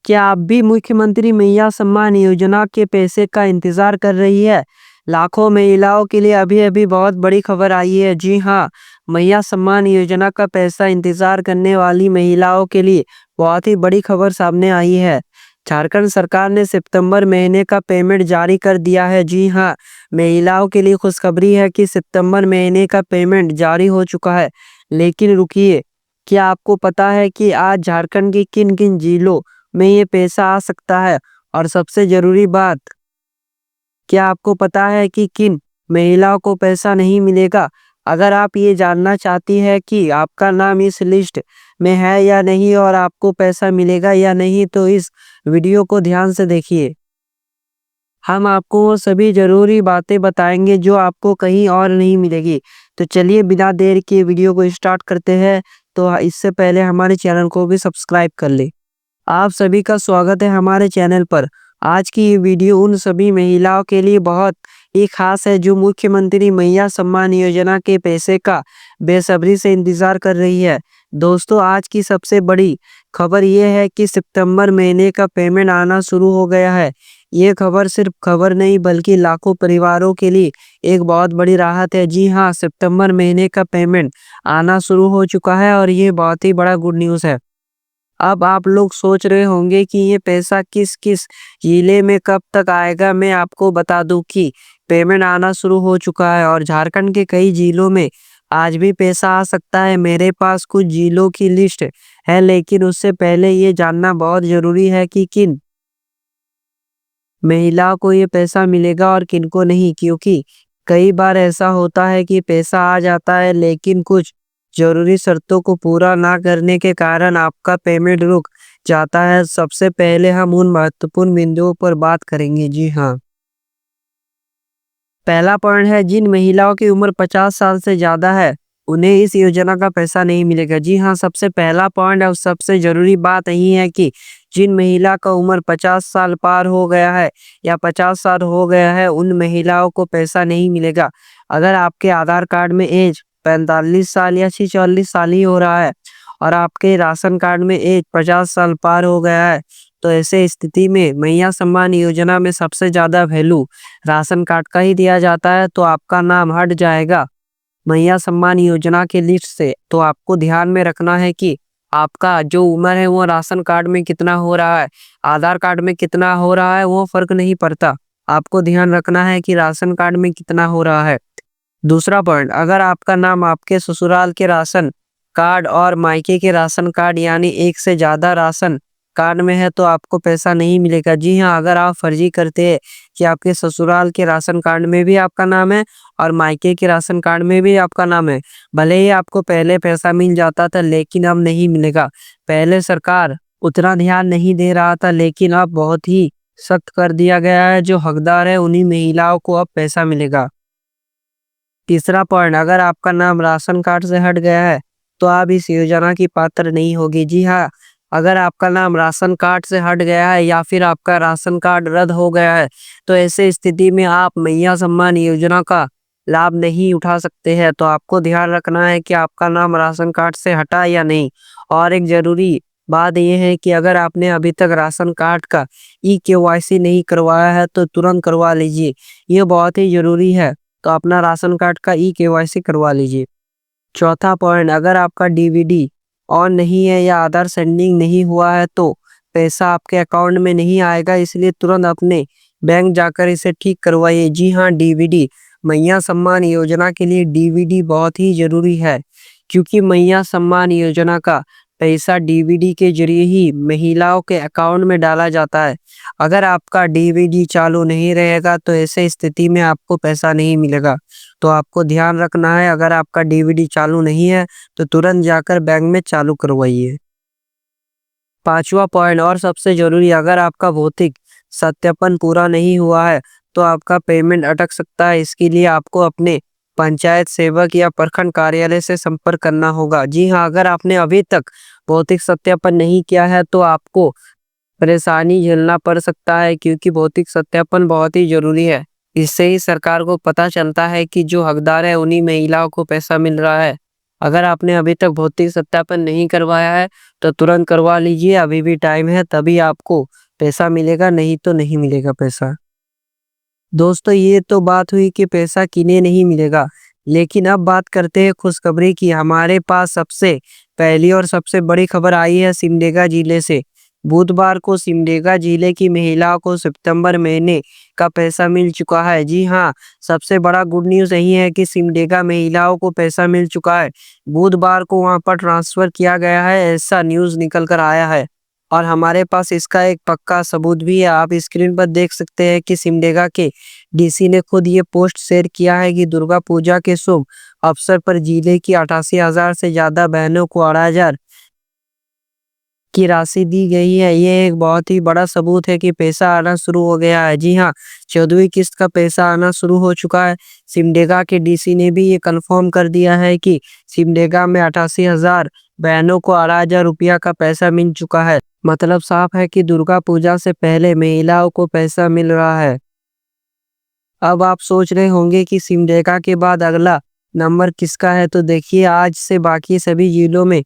क्या आप भी मुख्यमंत्री मैया सम्मान योजना के पैसे का इंतजार कर रही है? लाखों महिलाओं के लिए अभी अभी बहुत बड़ी खबर आई है। जी हाँ, मैया सम्मान योजना का पैसा इंतजार करने वाली महिलाओं के लिए बहुत ही बड़ी खबर सामने आई है। झारखंड सरकार ने सितंबर महीने का पेमेंट जारी कर दिया है। जी हाँ, महिलाओं के लिए खुशखबरी है कि सितंबर महीने का पेमेंट जारी हो चुका है। लेकिन रुकिए, क्या आपको पता है कि आज झारखंड की किन किन जिलों में ये पैसा आ सकता है? और सबसे ज़रूरी बात, क्या आपको पता है कि किन महिलाओं को पैसा नहीं मिलेगा? अगर आप ये जानना चाहती हैं कि आपका नाम इस लिस्ट में है या नहीं और आपको पैसा मिलेगा या नहीं, तो इस वीडियो को ध्यान से देखिए। हम आपको वो सभी ज़रूरी बातें बताएंगे जो आपको कहीं और नहीं मिलेगी। तो चलिए बिना देर के वीडियो को स्टार्ट करते हैं। तो इससे पहले हमारे चैनल को भी सब्सक्राइब कर लें। आप सभी का स्वागत है हमारे चैनल पर। आज की ये वीडियो उन सभी महिलाओं के लिए बहुत ही खास है जो मुख्यमंत्री मैया सम्मान योजना के पैसे का बेसब्री से इंतजार कर रही है। दोस्तों, आज की सबसे बड़ी खबर ये है कि सितंबर महीने का पेमेंट आना शुरू हो गया है। ये खबर सिर्फ खबर नहीं बल्कि लाखों परिवारों के लिए एक बहुत बड़ी राहत है। जी हाँ, सितंबर महीने का पेमेंट आना शुरू हो चुका है और ये बहुत ही बड़ा गुड न्यूज़ है। अब आप लोग सोच रहे होंगे कि ये पैसा किस किस जिले में कब तक आएगा। मैं आपको बता दूं कि पेमेंट आना शुरू हो चुका है और झारखंड के कई जिलों में आज भी पैसा आ सकता है। मेरे पास कुछ जिलों की लिस्ट है, लेकिन उससे पहले ये जानना बहुत ज़रूरी है कि किन महिलाओं को ये पैसा मिलेगा और किनको नहीं, क्योंकि कई बार ऐसा होता है कि पैसा आ जाता है लेकिन कुछ जरूरी शर्तों को पूरा ना करने के कारण आपका पेमेंट रुक जाता है। सबसे पहले हम उन महत्वपूर्ण बिंदुओं पर बात करेंगे। जी हाँ, पहला पॉइंट है, जिन महिलाओं की उम्र 50 साल से ज़्यादा है उन्हें इस योजना का पैसा नहीं मिलेगा। जी हाँ, सबसे पहला पॉइंट और सबसे ज़रूरी बात यही है कि जिन महिला का उम्र 50 साल पार हो गया है या 50 साल हो गया है, उन महिलाओं को पैसा नहीं मिलेगा। अगर आपके आधार कार्ड में एज 45 साल या 46 साल ही हो रहा है और आपके राशन कार्ड में एज 50 साल पार हो गया है, तो ऐसे स्थिति में मैया सम्मान योजना में सबसे ज़्यादा वैल्यू राशन कार्ड का ही दिया जाता है। तो आपका नाम हट जाएगा मैया सम्मान योजना के लिस्ट से। तो आपको ध्यान में रखना है कि आपका जो उम्र है वो राशन कार्ड में कितना हो रहा है, आधार कार्ड में कितना हो रहा है, वो फर्क नहीं पड़ता। आपको ध्यान रखना है कि राशन कार्ड में कितना हो रहा है। दूसरा पॉइंट, अगर आपका नाम आपके ससुराल के राशन कार्ड और मायके के राशन कार्ड यानी एक से ज़्यादा राशन कार्ड में है तो आपको पैसा नहीं मिलेगा। जी हाँ, अगर आप फर्जी करते हैं कि आपके ससुराल के राशन कार्ड में भी आपका नाम है और मायके के राशन कार्ड में भी आपका नाम है, भले ही आपको पहले पैसा मिल जाता था लेकिन अब नहीं मिलेगा। पहले सरकार उतना ध्यान नहीं दे रहा था लेकिन अब बहुत ही सख्त कर दिया गया है। जो हकदार है उन्हीं महिलाओं को अब पैसा मिलेगा। तीसरा पॉइंट, अगर आपका नाम राशन कार्ड से हट गया है तो आप इस योजना की पात्र नहीं होगी। जी हाँ, अगर आपका नाम राशन कार्ड से हट गया है या फिर आपका राशन कार्ड रद्द हो गया है तो ऐसे स्थिति में आप मैया सम्मान योजना का लाभ नहीं उठा सकते हैं। तो आपको ध्यान रखना है कि आपका नाम राशन कार्ड से हटा या नहीं। और एक ज़रूरी बात यह है कि अगर आपने अभी तक राशन कार्ड का ई-केवाईसी नहीं करवाया है तो तुरंत करवा लीजिए, ये बहुत ही ज़रूरी है। तो अपना राशन कार्ड का ई-केवाईसी करवा लीजिए। चौथा पॉइंट, अगर आपका डीवीडी ऑन नहीं है या आधार सेंडिंग नहीं हुआ है तो पैसा आपके अकाउंट में नहीं आएगा, इसलिए तुरंत अपने बैंक जाकर इसे ठीक करवाइए। जी हाँ, डीवीडी मैया सम्मान योजना के लिए डीवीडी बहुत ही ज़रूरी है, क्योंकि मैया सम्मान योजना का पैसा डीवीडी के जरिए ही महिलाओं के अकाउंट में डाला जाता है। अगर आपका डीवीडी चालू नहीं रहेगा तो ऐसे स्थिति में आपको पैसा नहीं मिलेगा। तो आपको ध्यान रखना है, अगर आपका डीवीडी चालू नहीं है तो तुरंत जाकर बैंक में चालू करवाइए। पांचवा पॉइंट और सबसे जरूरी, अगर आपका भौतिक सत्यापन पूरा नहीं हुआ है तो आपका पेमेंट अटक सकता है। इसके लिए आपको अपने पंचायत सेवक या प्रखंड कार्यालय से संपर्क करना होगा। जी हाँ, अगर आपने अभी तक भौतिक सत्यापन नहीं किया है तो आपको परेशानी झेलना पड़ सकता है, क्योंकि भौतिक सत्यापन बहुत ही जरूरी है। इससे ही सरकार को पता चलता है कि जो हकदार है उन्हीं महिलाओं को पैसा मिल रहा है। अगर आपने अभी तक भौतिक सत्यापन नहीं करवाया है तो तुरंत करवा लीजिए, अभी भी टाइम है, तभी आपको पैसा मिलेगा, नहीं तो नहीं मिलेगा पैसा। दोस्तों ये तो बात हुई कि पैसा किन्हें नहीं मिलेगा, लेकिन अब बात करते हैं खुशखबरी की। हमारे पास सबसे पहली और सबसे बड़ी खबर आई है सिमडेगा जिले से। बुधवार को सिमडेगा जिले की महिलाओं को सितंबर महीने का पैसा मिल चुका है। जी हाँ, सबसे बड़ा गुड न्यूज़ यही है कि सिमडेगा महिलाओं को पैसा मिल चुका है। बुधवार को वहां पर ट्रांसफर किया गया है, ऐसा न्यूज़ निकल कर आया है और हमारे पास इसका एक पक्का सबूत भी है। आप स्क्रीन पर देख सकते हैं कि सिमडेगा के डीसी ने खुद ये पोस्ट शेयर किया है कि दुर्गा पूजा के शुभ अवसर पर जिले की 88,000 से ज्यादा बहनों को 8,000 की राशि दी गई है। ये एक बहुत ही बड़ा सबूत है कि पैसा आना शुरू हो गया है। जी हाँ, 14वीं किस्त का पैसा आना शुरू हो चुका है। सिमडेगा के डीसी ने भी ये कंफर्म कर दिया है कि सिमडेगा में 88,000 बहनों को 8,000 रुपया का पैसा मिल चुका है। मतलब साफ है कि दुर्गा पूजा से पहले महिलाओं को पैसा मिल रहा है। अब आप सोच रहे होंगे कि सिमडेगा के बाद अगला नंबर किसका है, तो देखिए आज से बाकी सभी जिलों में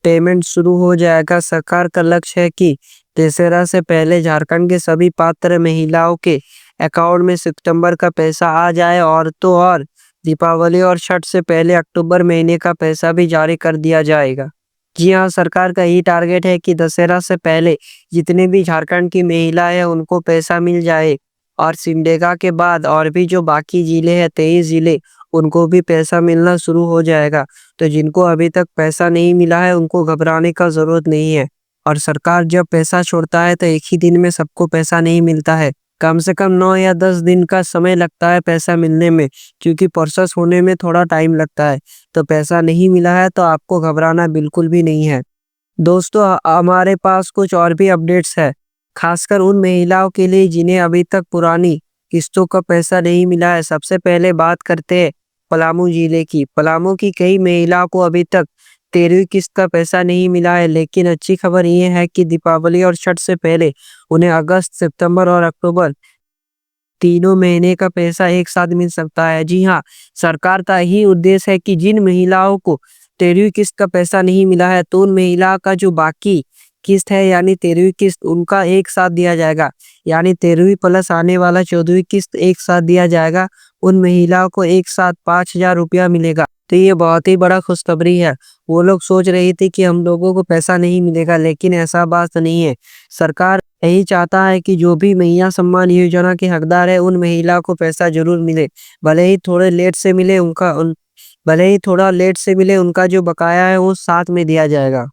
पेमेंट शुरू हो जाएगा। सरकार का लक्ष्य है कि दशहरा से पहले झारखंड के सभी पात्र महिलाओं के अकाउंट में सितंबर का पैसा आ जाए और तो और दीपावली और छठ से पहले अक्टूबर महीने का पैसा भी जारी कर दिया जाएगा। जी हाँ, सरकार का यही टारगेट है कि दशहरा से पहले जितने भी झारखंड की महिलाएं हैं उनको पैसा मिल जाए और सिमडेगा के बाद और भी जो बाकी जिले हैं 23 जिले, उनको भी पैसा मिलना शुरू हो जाएगा। तो जिनको अभी तक पैसा नहीं मिला है उनको घबराने का ज़रूरत नहीं है। और सरकार जब पैसा छोड़ता है तो एक ही दिन में सबको पैसा नहीं मिलता है, कम से कम 9 या 10 दिन का समय लगता है पैसा मिलने में, क्योंकि प्रोसेस होने में थोड़ा टाइम लगता है। तो पैसा नहीं मिला है तो आपको घबराना बिल्कुल भी नहीं है। दोस्तों हमारे पास कुछ और भी अपडेट्स है, खासकर उन महिलाओं के लिए जिन्हें अभी तक पुरानी किस्तों का पैसा नहीं मिला है। सबसे पहले बात करते हैं पलामू जिले की। पलामू की कई महिलाओं को अभी तक 13वीं किस्त का पैसा नहीं मिला है, लेकिन अच्छी खबर ये है कि दीपावली और छठ से पहले उन्हें अगस्त, सितंबर और अक्टूबर तीनों महीने का पैसा एक साथ मिल सकता है। जी हाँ, सरकार का यही उद्देश्य है कि जिन महिलाओं को 13वीं किस्त का पैसा नहीं मिला है तो उन महिला का जो बाकी किस्त है यानी 13वीं किस्त उनका एक साथ दिया जाएगा, यानी 13वीं प्लस आने वाला 14वीं किस्त एक साथ दिया जाएगा। उन महिलाओं को एक साथ 5,000 रुपया मिलेगा। तो ये बहुत ही बड़ा खुशखबरी है। वो लोग सोच रही थी कि हम लोगों को पैसा नहीं मिलेगा, लेकिन ऐसा बात नहीं है। सरकार यही चाहता है कि जो भी महिला सम्मान योजना के हकदार है उन महिला को पैसा जरूर मिले, भले ही थोड़े लेट से मिले, भले ही थोड़ा लेट से मिले, उनका जो बकाया है वो साथ में दिया जाएगा।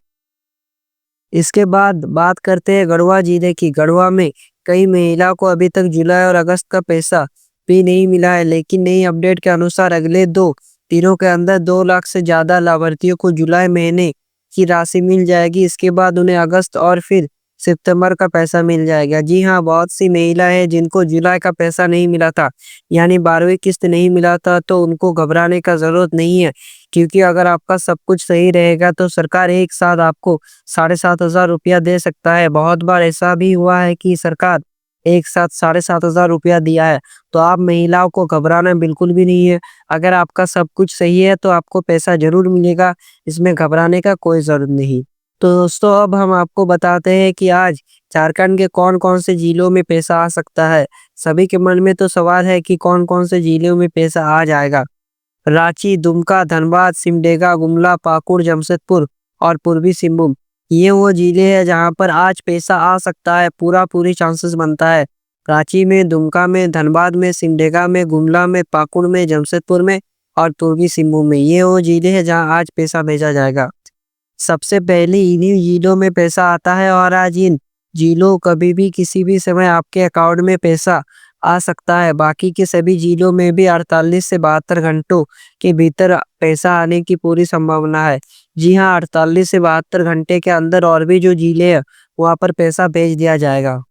इसके बाद बात करते हैं गढ़वा जिले की। गढ़वा में कई महिलाओं को अभी तक जुलाई और अगस्त का पैसा भी नहीं मिला है, लेकिन नई अपडेट के अनुसार अगले 2 दिनों के अंदर 2 लाख से ज्यादा लाभार्थियों को जुलाई महीने की राशि मिल जाएगी। इसके बाद उन्हें अगस्त और फिर सितंबर का पैसा मिल जाएगा। जी हाँ, बहुत सी महिला है जिनको जुलाई का पैसा नहीं मिला था, यानी 12वीं किस्त नहीं मिला था, तो उनको घबराने का जरूरत नहीं है, क्योंकि अगर आपका सब कुछ सही रहेगा तो सरकार एक साथ आपको 7,500 रुपया दे सकता है। बहुत बार ऐसा भी हुआ है कि सरकार एक साथ 7,500 रुपया दिया है। तो आप महिलाओं को घबराना बिल्कुल भी नहीं है। अगर आपका सब कुछ सही है तो आपको पैसा जरूर मिलेगा, इसमें घबराने का कोई जरूरत नहीं। तो दोस्तों अब हम आपको बताते हैं कि आज झारखंड के कौन कौन से जिलों में पैसा आ सकता है। सभी के मन में तो सवाल है कि कौन कौन से जिलों में पैसा आ जाएगा। रांची, दुमका, धनबाद, सिमडेगा, गुमला, पाकुड़, जमशेदपुर और पूर्वी सिंहभूम, ये वो जिले हैं जहां पर आज पैसा आ सकता है। पूरी चांसेस बनता है। रांची में, दुमका में, धनबाद में, सिमडेगा में, गुमला में, पाकुड़ में, जमशेदपुर में और पूर्वी सिंहभूम में, ये वो जिले हैं जहां आज पैसा भेजा जाएगा। सबसे पहले इन्हीं जिलों में पैसा आता है और आज इन जिलों कभी भी किसी भी समय आपके अकाउंट में पैसा आ सकता है। बाकी के सभी जिलों में भी 48 से 72 घंटों के भीतर पैसा आने की पूरी संभावना है। जी हाँ, 48 से 72 घंटे के अंदर और भी जो जिले हैं वहाँ पर पैसा भेज दिया जाएगा।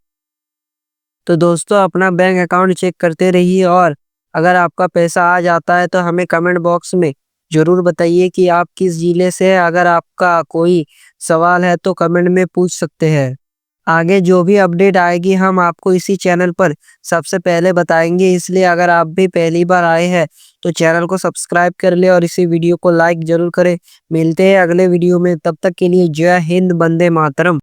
तो दोस्तों अपना बैंक अकाउंट चेक करते रहिए और अगर आपका पैसा आ जाता है तो हमें कमेंट बॉक्स में जरूर बताइए कि आप किस जिले से हैं। अगर आपका कोई सवाल है तो कमेंट में पूछ सकते हैं। आगे जो भी अपडेट आएगी हम आपको इसी चैनल पर सबसे पहले बताएंगे। इसलिए अगर आप भी पहली बार आए हैं तो चैनल को सब्सक्राइब कर ले और इसी वीडियो को लाइक जरूर करें। मिलते हैं अगले वीडियो में, तब तक के लिए जय हिंद, वंदे मातरम।